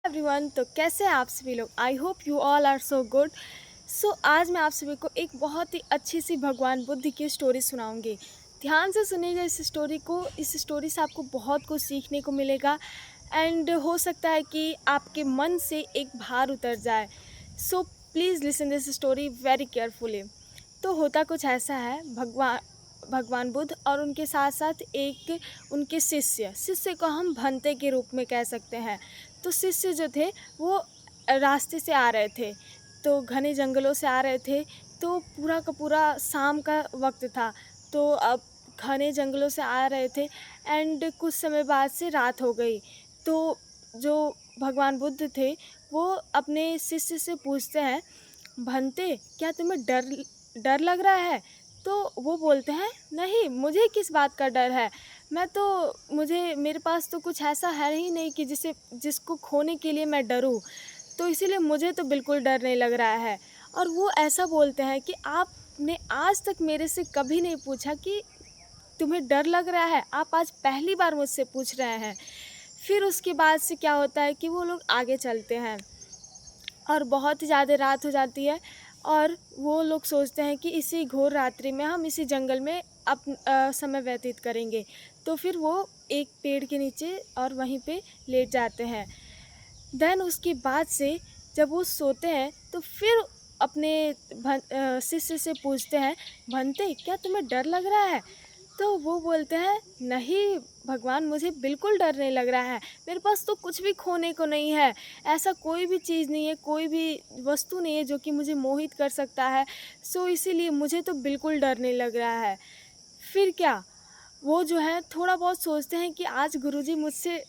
Everyone, तो कैसे हैं आप सभी लोग। I hope you all are so good. आज मैं आप सभी को एक बहुत ही अच्छी सी भगवान बुद्ध की स्टोरी सुनाऊंगी। ध्यान से सुनिएगा इस स्टोरी को। इस स्टोरी से आपको बहुत कुछ सीखने को मिलेगा एंड हो सकता है कि आपके मन से एक भार उतर जाए। Please listen this story very carefully. तो होता कुछ ऐसा है, भगवान भगवान बुद्ध और उनके साथ साथ एक उनके शिष्य को हम भंते के रूप में कह सकते हैं। तो शिष्य जो थे वो रास्ते से आ रहे थे, तो घने जंगलों से आ रहे थे। तो पूरा का पूरा शाम का वक्त था। तो अब घने जंगलों से आ रहे थे एंड कुछ समय बाद से रात हो गई। तो जो भगवान बुद्ध थे वो अपने शिष्य से पूछते हैं, भंते क्या तुम्हें डर डर लग रहा है? तो वो बोलते हैं, नहीं, मुझे किस बात का डर है। मैं तो मुझे मेरे पास तो कुछ ऐसा है ही नहीं कि जिसको खोने के लिए मैं डरूं। तो इसीलिए मुझे तो बिल्कुल डर नहीं लग रहा है। और वो ऐसा बोलते हैं कि आपने आज तक मेरे से कभी नहीं पूछा कि तुम्हें डर लग रहा है, आप आज पहली बार मुझसे पूछ रहे हैं। फिर उसके बाद से क्या होता है कि वो लोग आगे चलते हैं और बहुत ही ज़्यादा रात हो जाती है और वो लोग सोचते हैं कि इसी घोर रात्रि में हम इसी जंगल में समय व्यतीत करेंगे। तो फिर वो एक पेड़ के नीचे और वहीं पे लेट जाते हैं। देन उसके बाद से जब वो सोते हैं तो फिर अपने शिष्य से पूछते हैं, भंते क्या तुम्हें डर लग रहा है? तो वो बोलते हैं, नहीं भगवान, मुझे बिल्कुल डर नहीं लग रहा है। मेरे पास तो कुछ भी खोने को नहीं है। ऐसा कोई भी चीज़ नहीं है, कोई भी वस्तु नहीं है जो कि मुझे मोहित कर सकता है। इसीलिए मुझे तो बिल्कुल डर नहीं लग रहा है। फिर क्या, वो जो है थोड़ा बहुत सोचते हैं कि आज गुरुजी मुझसे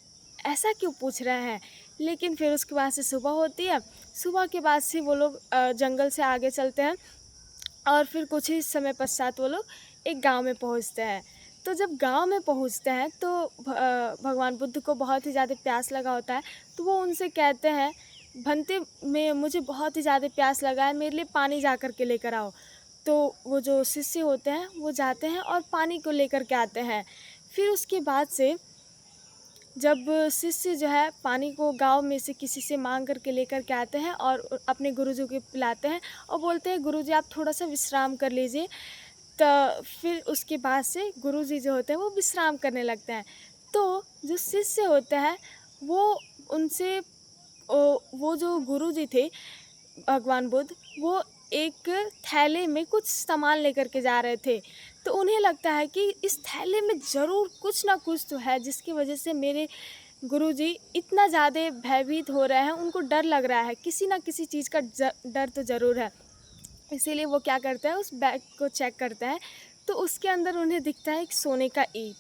ऐसा क्यों पूछ रहे हैं। लेकिन फिर उसके बाद से सुबह होती है। सुबह के बाद से वो लोग जंगल से आगे चलते हैं और फिर कुछ ही समय पश्चात वो लोग एक गांव में पहुंचते हैं। तो जब गांव में पहुंचते हैं तो भगवान बुद्ध को बहुत ही ज़्यादा प्यास लगा होता है। तो वो उनसे कहते हैं, भंते में मुझे बहुत ही ज़्यादा प्यास लगा है, मेरे लिए पानी जा कर के लेकर आओ। तो वो जो शिष्य होते हैं वो जाते हैं और पानी को लेकर के आते हैं। फिर उसके बाद से जब शिष्य जो है पानी को गांव में से किसी से मांग करके लेकर के आते हैं और अपने गुरुजी को पिलाते हैं और बोलते हैं, गुरुजी आप थोड़ा सा विश्राम कर लीजिए। तो फिर उसके बाद से गुरुजी जो होते हैं वो विश्राम करने लगते हैं। तो जो शिष्य होते हैं वो उनसे वो जो गुरुजी थे भगवान बुद्ध, वो एक थैले में कुछ सामान लेकर के जा रहे थे। तो उन्हें लगता है कि इस थैले में ज़रूर कुछ ना कुछ तो है जिसकी वजह से मेरे गुरुजी इतना ज़्यादा भयभीत हो रहे हैं, उनको डर लग रहा है, किसी ना किसी चीज़ का डर तो ज़रूर है। इसीलिए वो क्या करते हैं, उस बैग को चेक करते हैं। तो उसके अंदर उन्हें दिखता है एक सोने का ईंट।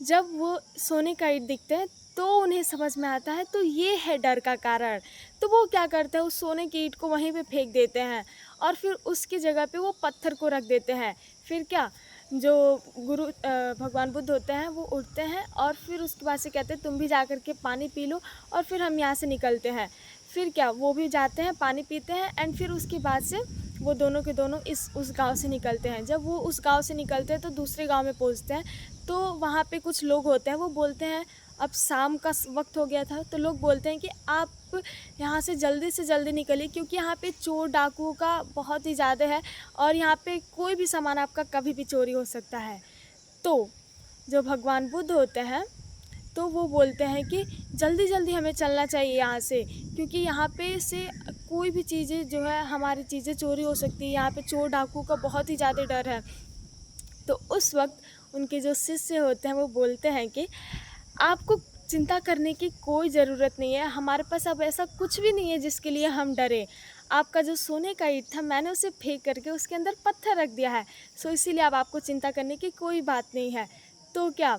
जब वो सोने का ईंट दिखते हैं तो उन्हें समझ में आता है, तो ये है डर का कारण। तो वो क्या करते हैं, उस सोने की ईंट को वहीं पे फेंक देते हैं और फिर उसकी जगह पे वो पत्थर को रख देते हैं। फिर क्या, जो भगवान बुद्ध होते हैं वो उठते हैं और फिर उसके बाद से कहते हैं, तुम भी जा कर के पानी पी लो और फिर हम यहाँ से निकलते हैं। फिर क्या, वो भी जाते हैं, पानी पीते हैं एंड फिर उसके बाद से वो दोनों के दोनों उस गांव से निकलते हैं। जब वो उस गांव से निकलते हैं तो दूसरे गांव में पहुंचते हैं। तो वहाँ पे कुछ लोग होते हैं, वो बोलते हैं, अब शाम का वक्त हो गया था, तो लोग बोलते हैं कि आप यहाँ से जल्दी निकलिए क्योंकि यहाँ पे चोर डाकुओं का बहुत ही ज़्यादा है और यहाँ पे कोई भी सामान आपका कभी भी चोरी हो सकता है। तो जो भगवान बुद्ध होते हैं तो वो बोलते हैं कि जल्दी जल्दी हमें चलना चाहिए यहाँ से, क्योंकि यहाँ पे से कोई भी चीज़ें जो है, हमारी चीज़ें चोरी हो सकती है, यहाँ पे चोर डाकुओं का बहुत ही ज़्यादा डर है। तो उस वक्त उनके जो शिष्य होते हैं वो बोलते हैं कि आपको चिंता करने की कोई ज़रूरत नहीं है, हमारे पास अब ऐसा कुछ भी नहीं है जिसके लिए हम डरें। आपका जो सोने का ईंट था मैंने उसे फेंक करके उसके अंदर पत्थर रख दिया है, इसीलिए अब आपको चिंता करने की कोई बात नहीं है। तो क्या,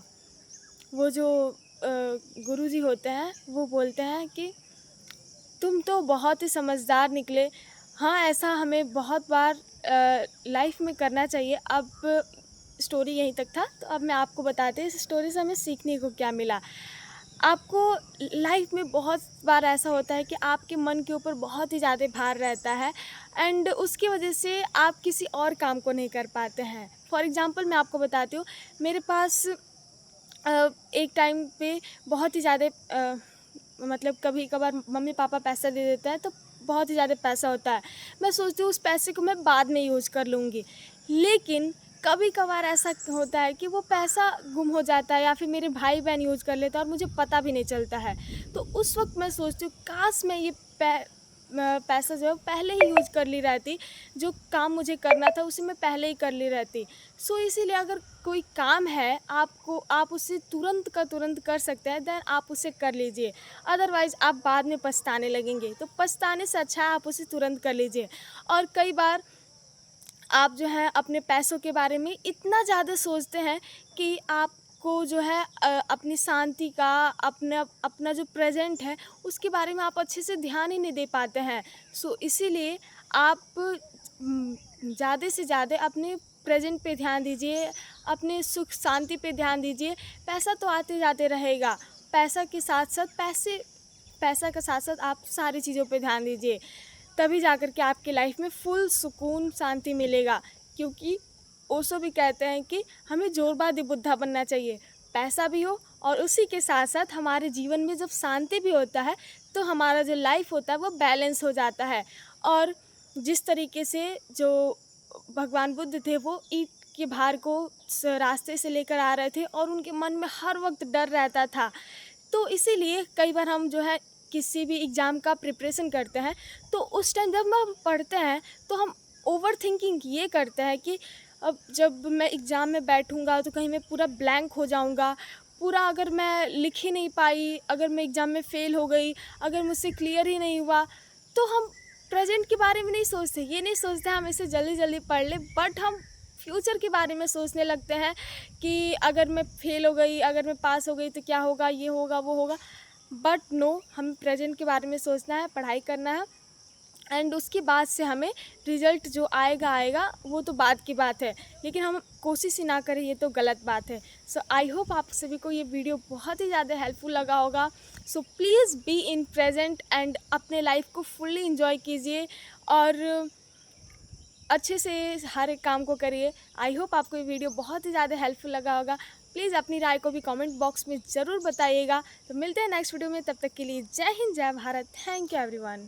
वो जो गुरुजी होते हैं वो बोलते हैं कि तुम तो बहुत ही समझदार निकले। हाँ, ऐसा हमें बहुत बार लाइफ में करना चाहिए। अब स्टोरी यहीं तक था, तो अब मैं आपको बताती हूँ इस स्टोरी से हमें सीखने को क्या मिला। आपको लाइफ में बहुत बार ऐसा होता है कि आपके मन के ऊपर बहुत ही ज़्यादा भार रहता है एंड उसकी वजह से आप किसी और काम को नहीं कर पाते हैं। फॉर एग्ज़ाम्पल मैं आपको बताती हूँ, मेरे पास एक टाइम पे बहुत ही ज़्यादा मतलब कभी कभार मम्मी पापा पैसा दे देते हैं तो बहुत ही ज़्यादा पैसा होता है। मैं सोचती हूँ उस पैसे को मैं बाद में यूज़ कर लूँगी, लेकिन कभी कभार ऐसा होता है कि वो पैसा गुम हो जाता है या फिर मेरे भाई बहन यूज़ कर लेते हैं और मुझे पता भी नहीं चलता है। तो उस वक्त मैं सोचती हूँ काश मैं ये पैसा जो है पहले ही यूज़ कर ली रहती, जो काम मुझे करना था उसे मैं पहले ही कर ली रहती। सो इसीलिए अगर कोई काम है आपको, आप उसे तुरंत का तुरंत कर सकते हैं, देन आप उसे कर लीजिए। अदरवाइज़ आप बाद में पछताने लगेंगे, तो पछताने से अच्छा है आप उसे तुरंत कर लीजिए। और कई बार आप जो है अपने पैसों के बारे में इतना ज़्यादा सोचते हैं कि आपको जो है अपनी शांति का, अपना अपना जो प्रेज़ेंट है उसके बारे में आप अच्छे से ध्यान ही नहीं दे पाते हैं। सो इसीलिए आप ज़्यादा से ज़्यादा अपने प्रेज़ेंट पे ध्यान दीजिए, अपने सुख शांति पे ध्यान दीजिए। पैसा तो आते जाते रहेगा, पैसा के साथ-साथ पैसा के साथ-साथ आप सारी चीज़ों पे ध्यान दीजिए। तभी जाकर के आपकी लाइफ में फुल सुकून शांति मिलेगा, क्योंकि ओशो भी कहते हैं कि हमें जोरबाद बुद्धा बनना चाहिए। पैसा भी हो और उसी के साथ साथ हमारे जीवन में जब शांति भी होता है तो हमारा जो लाइफ होता है वो बैलेंस हो जाता है। और जिस तरीके से जो भगवान बुद्ध थे वो ईंट के भार को रास्ते से लेकर आ रहे थे और उनके मन में हर वक्त डर रहता था। तो इसीलिए कई बार हम जो है किसी भी एग्ज़ाम का प्रिपरेशन करते हैं तो उस टाइम जब हम पढ़ते हैं तो हम ओवर थिंकिंग ये करते हैं कि अब जब मैं एग्ज़ाम में बैठूंगा तो कहीं मैं पूरा ब्लैंक हो जाऊंगा, पूरा अगर मैं लिख ही नहीं पाई, अगर मैं एग्ज़ाम में फ़ेल हो गई, अगर मुझसे क्लियर ही नहीं हुआ, तो हम प्रेजेंट के बारे में नहीं सोचते, ये नहीं सोचते हम इसे जल्दी जल्दी पढ़ लें, बट हम फ्यूचर के बारे में सोचने लगते हैं कि अगर मैं फ़ेल हो गई, अगर मैं पास हो गई तो क्या होगा, ये होगा, वो होगा। बट नो, हमें प्रेजेंट के बारे में सोचना है, पढ़ाई करना है, एंड उसके बाद से हमें रिज़ल्ट जो आएगा आएगा, वो तो बाद की बात है, लेकिन हम कोशिश ही ना करें ये तो गलत बात है। सो आई होप आप सभी को ये वीडियो बहुत ही ज़्यादा हेल्पफुल लगा होगा। So please be in present and अपने लाइफ को फुल्ली इंजॉय कीजिए और अच्छे से हर एक काम को करिए। आई होप आपको ये वीडियो बहुत ही ज़्यादा हेल्पफुल लगा होगा। प्लीज़ अपनी राय को भी कमेंट बॉक्स में ज़रूर बताइएगा। तो मिलते हैं नेक्स्ट वीडियो में, तब तक के लिए जय हिंद, जय भारत। Thank you everyone.